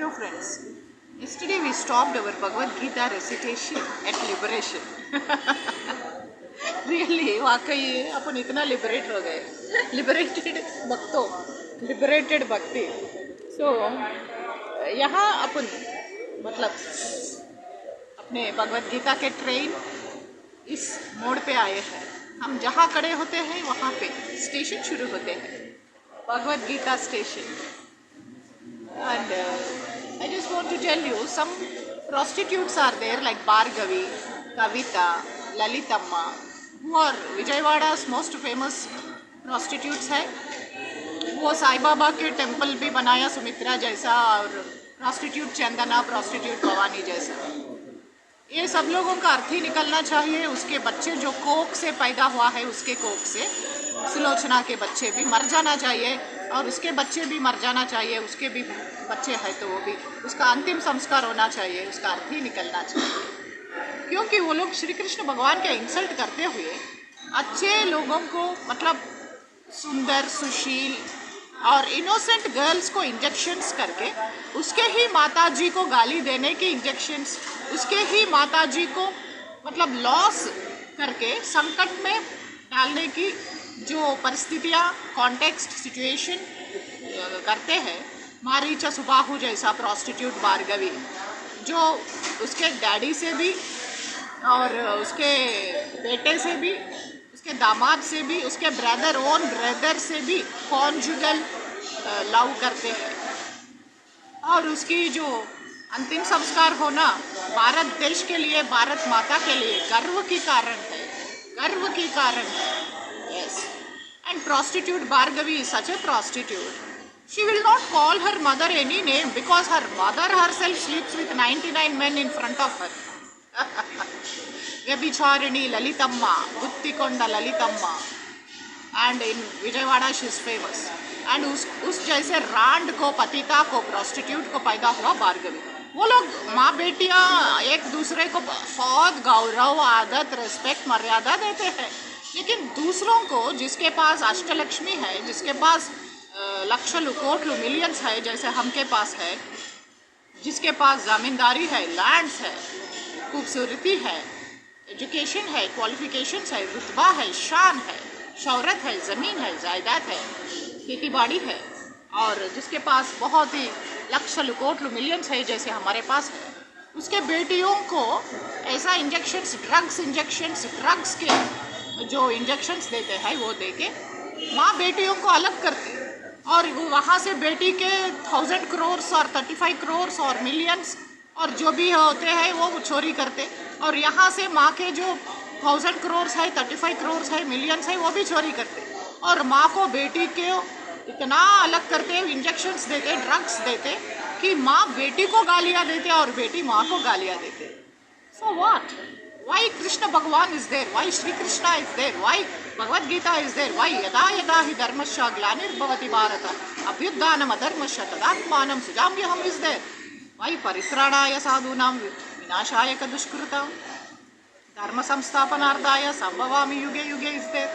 Dear friends, yesterday we stopped our Bhagavad Gita recitation at liberation. Really, वाकई अपन इतना liberate हो गए, liberated भक्तों, लिबरेटेड भक्ति. So यहाँ अपन मतलब अपने भगवद गीता के ट्रेन इस मोड़ पे आए हैं. हम जहाँ खड़े होते हैं वहाँ पे स्टेशन शुरू होते हैं, Bhagavad Gita station. And I just want to tell you, some prostitutes are there like Bhargavi, Kavita, Lalitamma, who are Vijayawada's most famous prostitutes है. वो साई बाबा के टेम्पल भी बनाया सुमित्रा जैसा, और प्रॉस्टिट्यूट चंदना, प्रॉस्टिट्यूट भवानी जैसा. ये सब लोगों का अर्थ ही निकलना चाहिए. उसके बच्चे जो कोख से पैदा हुआ है, उसके कोख से सुलोचना के बच्चे भी मर जाना चाहिए, और उसके बच्चे भी मर जाना चाहिए. उसके भी बच्चे हैं तो वो भी, उसका अंतिम संस्कार होना चाहिए. उसका अर्थ ही निकलना चाहिए, क्योंकि वो लोग श्री कृष्ण भगवान के इंसल्ट करते हुए अच्छे लोगों को, मतलब सुंदर, सुशील और इनोसेंट गर्ल्स को इंजेक्शंस करके, उसके ही माताजी को गाली देने की इंजेक्शंस, उसके ही माताजी को मतलब लॉस करके संकट में डालने की जो परिस्थितियाँ, कॉन्टेक्स्ट, सिचुएशन करते हैं. मारीचा सुबाहु जैसा प्रॉस्टिट्यूट भार्गवी, जो उसके डैडी से भी और उसके बेटे से भी, उसके दामाद से भी, उसके ब्रदर, ओन ब्रदर से भी कॉन्जुगल लव करते हैं. और उसकी जो अंतिम संस्कार होना भारत देश के लिए, भारत माता के लिए गर्व की कारण है, गर्व की कारण है. Yes. And prostitute Bhargavi is such a prostitute. She will not call her mother any name because her mother herself sleeps with 99 men in front of her. Vyabhicharini Lalitamma, Guttikonda Lalitamma. And in Vijayawada she is famous. And उस जैसे रांड को, पतिता को, prostitute को पैदा हुआ भार्गवी. वो लोग माँ बेटियाँ एक दूसरे को बहुत गौरव, आदत, रेस्पेक्ट, मर्यादा देते हैं. लेकिन दूसरों को, जिसके पास अष्टलक्ष्मी है, जिसके पास लक्षलु, कोटलु, मिलियंस है, जैसे हमके पास है, जिसके पास ज़मींदारी है, लैंड्स है, खूबसूरती है, एजुकेशन है, क्वालिफिकेशंस है, रुतबा है, शान है, शौहरत है, ज़मीन है, जायदाद है, खेती बाड़ी है, और जिसके पास बहुत ही लक्षलु, कोटलु, मिलियंस है, जैसे हमारे पास है, उसके बेटियों को ऐसा इंजेक्शंस, ड्रग्स के जो इंजेक्शंस देते हैं वो देके माँ बेटियों को अलग करते, और वहाँ से बेटी के 1000 करोड़ और 35 करोड़ और मिलियंस और जो भी होते हैं वो चोरी करते, और यहाँ से माँ के जो 1000 करोड़ है, 35 करोड़ है, मिलियंस है, वो भी चोरी करते, और माँ को, बेटी के इतना अलग करते, इंजेक्शंस देते, ड्रग्स देते कि माँ बेटी को गालियाँ देते और बेटी माँ को गालियाँ देते. So what? Why Krishna Bhagavan is there? Why Shri Krishna is there? Why Bhagavad Gita is there? Why yada yada hi dharmasya glanirбhavati bharata abhyudhanam adharmasya tadatmanam sujamyaham is there? Why paritranaya sadhunam vinashaya kadushkritam dharma samsthapanardaya sambhavami yuge yuge is there?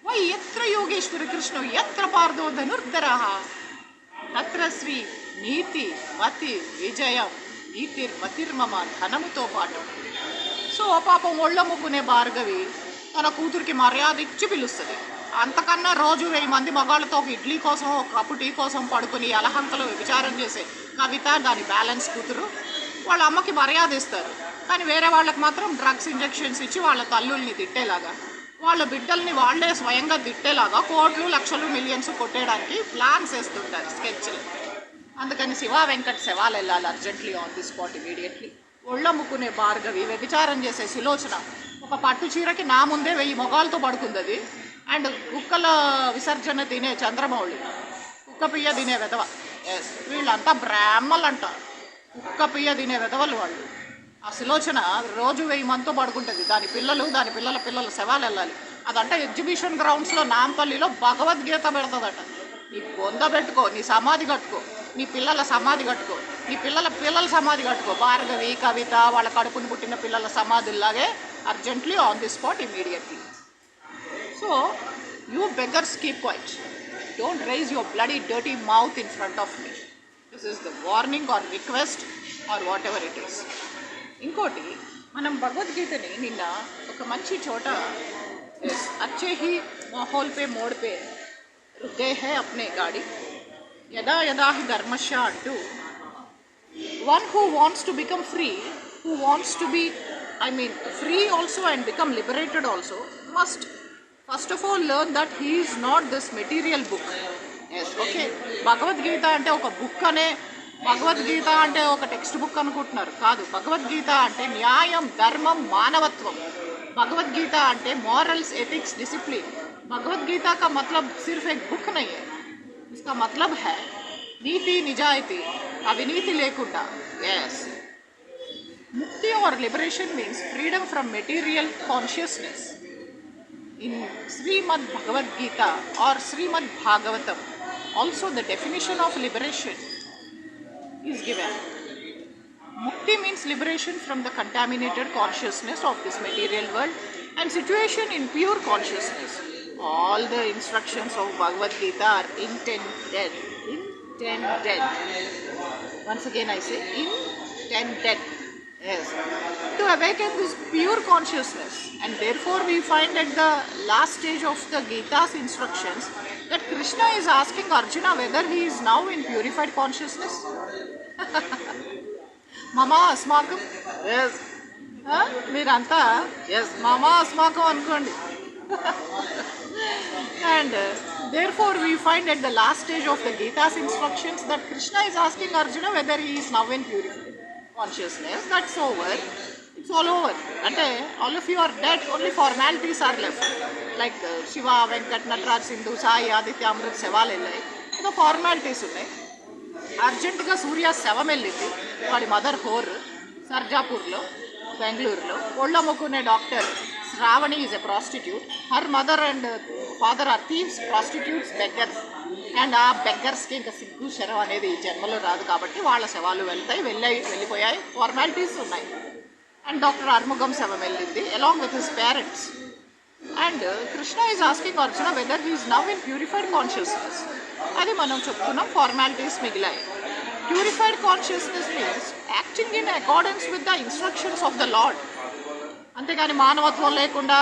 Why yatra yogeshwara Krishna yatra pardo dhanurdharaha tatra sri niti mati vijayam nitir matirmama dhanamuto paatu. So పాపం ఒళ్ళ ముగ్గునే భార్గవి తన కూతురికి మర్యాద ఇచ్చి పిలుస్తుంది. అంతకన్నా రోజు 1000 మంది మగాళ్ళతో ఒక ఇడ్లీ కోసం, ఒక కప్పు టీ కోసం పడుకుని అలహంకలో విచారం చేసే కవిత, దాని బ్యాలెన్స్ కూతురు వాళ్ళ అమ్మకి మర్యాద ఇస్తారు. కానీ వేరే వాళ్ళకి మాత్రం డ్రగ్స్ ఇంజెక్షన్స్ ఇచ్చి వాళ్ళ తల్లుల్ని తిట్టేలాగా, వాళ్ళ బిడ్డల్ని వాళ్ళే స్వయంగా తిట్టేలాగా కోట్లు, లక్షలు, మిలియన్స్ కొట్టేయడానికి ప్లాన్స్ వేస్తుంటారు, స్కెచ్లు. అందుకని శివ వెంకట్ శవాలు వెళ్ళాలి urgently, on the spot, immediately. ఒళ్ళ ముక్కునే భార్గవి వ్యభిచారం చేసే సులోచన ఒక పట్టు చీరకి నా ముందే 1000 మొగాలతో పడుకుంది అది. అండ్ కుక్కల విసర్జన తినే చంద్రమౌళి, కుక్క పియ్య తినే వెధవ. వీళ్ళంతా బ్రాహ్మలు అంట, కుక్క పియ్య తినే వెధవలు వాళ్ళు. ఆ సులోచన రోజు 1000 మందితో పడుకుంటుంది. దాని పిల్లలు, దాని పిల్లల శవాలు వెళ్ళాలి. అదంటే ఎగ్జిబిషన్ గ్రౌండ్స్లో నాంపల్లిలో భగవద్గీత పెడుతుందట. నీ బొంద పెట్టుకో, నీ సమాధి కట్టుకో, నీ పిల్లల సమాధి కట్టుకో, నీ పిల్లల సమాధి కట్టుకో. భార్గవి, కవిత వాళ్ళ కడుపుని పుట్టిన పిల్లల సమాధుల్లాగే urgently, on the spot, immediately. So you beggars keep quiet. Don't raise your bloody dirty mouth in front of me. This is the warning or request or whatever it is. ఇంకోటి, మనం భగవద్గీతని నిన్న ఒక మంచి చోట అచ్చే హీ మాహోల్ పే మోడ్ పే రుకే హే అప్నే గాడి యదా యదా హి ధర్మశ అంటూ, one who wants to become free, who wants to be, free also and become liberated also, must first of all learn that he is not this material book. Yes, okay. Bhagavad Gita అంటే ఒక బుక్ అనే, భగవద్గీత అంటే ఒక text book అనుకుంటున్నారు. కాదు, భగవద్గీత అంటే న్యాయం, ధర్మం, మానవత్వం. భగవద్గీత అంటే मॉरल्स, एथिक्स, डिसिप्लिन. भगवद्गीता का मतलब सिर्फ एक बुक नहीं है. इसका मतलब है नीति, निजायती, अविनीति लेकुंडा. यस, मुक्ति और liberation means freedom from material consciousness. In Srimad Bhagavad Gita or Srimad Bhagavatam, also the definition of liberation is given. Mukti means liberation from the contaminated consciousness of this material world and situation in pure consciousness. All the instructions of Bhagavad Gita are intended. Once again I say intended. Yes, to awaken this pure consciousness, and therefore we find at the last stage of the Gita's instructions that Krishna is asking Arjuna whether he is now in purified consciousness. Mama asmakam. Yes. Miranta. Yes, Mama asmakam anukondi. And therefore we find at the last stage of the Gita's instructions that Krishna is asking Arjuna whether he is now in purified consciousness. That's over. It's all over. And all of you are dead. Only formalities are left. Like Shiva, Venkat, Nataraj, Sindhu, Sai, Aditya, Amrit, Seval illai. The formalities unnai. అర్జెంటుగా సూర్య శవం వెళ్ళింది. వాడి mother హోర్ సర్జాపూర్లో, బెంగళూరులో. ఒళ్ళ మొక్కునే doctor Shravani is a prostitute. Her mother and father are thieves, prostitutes, beggars. And ఆ బెగ్గర్స్కి ఇంకా సిగ్గు శరం అనేది ఈ జన్మలో రాదు కాబట్టి వాళ్ళ శవాలు వెళ్ళిపోయాయి. ఫార్మాలిటీస్ ఉన్నాయి. అండ్ డాక్టర్ అర్ముగం శవం వెళ్ళింది along with his parents. And Krishna is asking Arjuna whether he is now in purified consciousness. అది మనం చెప్పుకున్నాం, ఫార్మాలిటీస్ మిగిలాయి. Purified consciousness means acting in accordance with the instructions of the lord. అంతేగాని మానవత్వం లేకుండా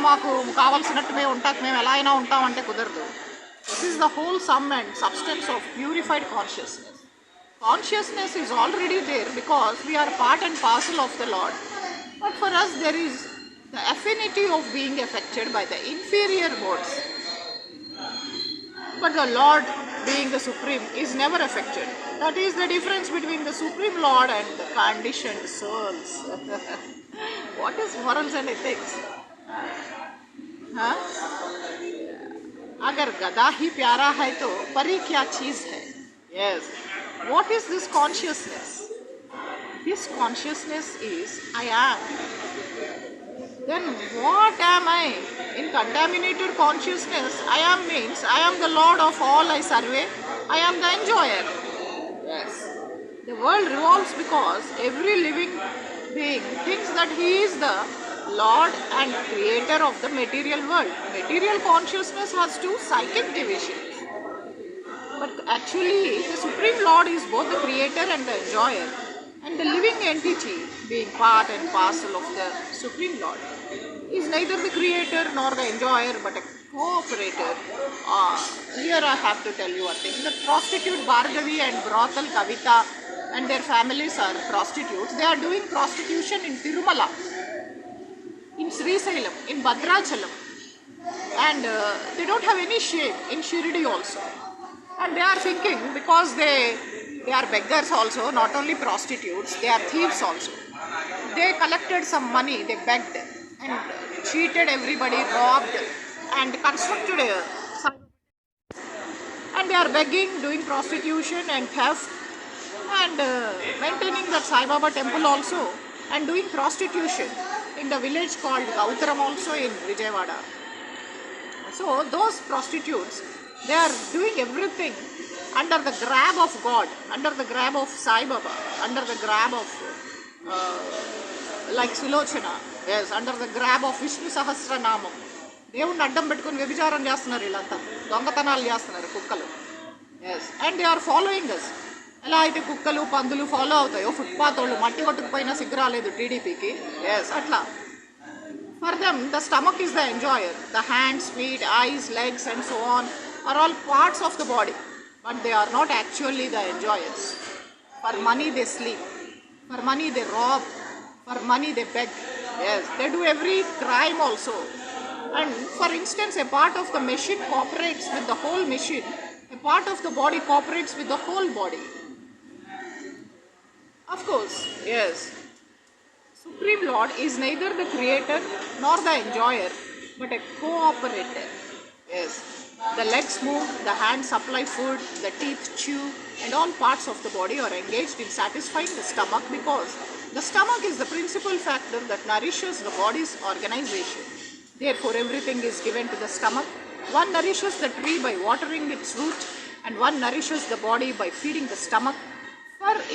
మాకు కావాల్సినట్టు మేము ఎలా అయినా ఉంటామంటే కుదరదు. This is the whole some and substance of purified consciousness. Consciousness is already there because we are part and parcel of the Lord. But for us there is the affinity of being affected by the inferior modes. But the Lord, being the Supreme, is never affected. That is the difference between the Supreme Lord and the conditioned souls. What is morals and ethics? अगर गधा ही प्यारा है तो परी क्या चीज है? Yes. What is this consciousness? This consciousness is I am. Then what am I? In contaminated consciousness, I am means I am the Lord of all I survey. I am the enjoyer. Yes. The world revolves because every living being thinks that he is the Lord and creator of the material world. Material consciousness has two psychic divisions. But actually, the Supreme Lord is both the creator and the enjoyer. And the living entity, being part and parcel of the Supreme Lord, is neither the creator nor the enjoyer but a cooperator. Here I have to tell you one thing. The prostitute Bhargavi and brothel Kavita and their families are prostitutes. They are doing prostitution in Tirumala, in Srisailam, in Bhadrachalam. And they don't have any shame in Shirdi also. And they are thinking, because they are beggars also, not only prostitutes, they are thieves also. They collected some money, they begged and cheated everybody, robbed and constructed and they are begging, doing prostitution and theft and maintaining that Sai Baba temple also and doing prostitution in the village called Gautaram also in Vijayawada. So those prostitutes, they are doing everything under the grab of God, under the grab of Sai Baba, under the grab of like Sulochana, yes, under the grab of Vishnu Sahasranamam. దేవుణ్ణి అడ్డం పెట్టుకుని వ్యభిచారం చేస్తున్నారు వీళ్ళంతా, దొంగతనాలు చేస్తున్నారు కుక్కలు. Yes, and they are following us ఎలా అయితే కుక్కలు పందులు ఫాలో అవుతాయో ఫుట్పాత్ వాళ్ళు మట్టి కొట్టుకుపోయినా సిగ్గు రాలేదు టీడీపీకి, ఎస్ అట్లా. For them the stomach is the enjoyer. The hands, feet, eyes, legs and so on are all parts of the body, but they are not actually the enjoyers. For money they sleep, for money they rob, for money they beg. Yes, they do every crime also. And for instance, a part of the machine cooperates with the whole machine. A part of the body cooperates with the whole body. Of course, yes. Supreme Lord is neither the creator nor the enjoyer, but a cooperator. Yes. The legs move, the hands supply food, the teeth chew, and all parts of the body are engaged in satisfying the stomach because the stomach is the principal factor that nourishes the body's organization. Therefore, everything is given to the stomach. One nourishes the tree by watering its root, and one nourishes the body by feeding the stomach. For if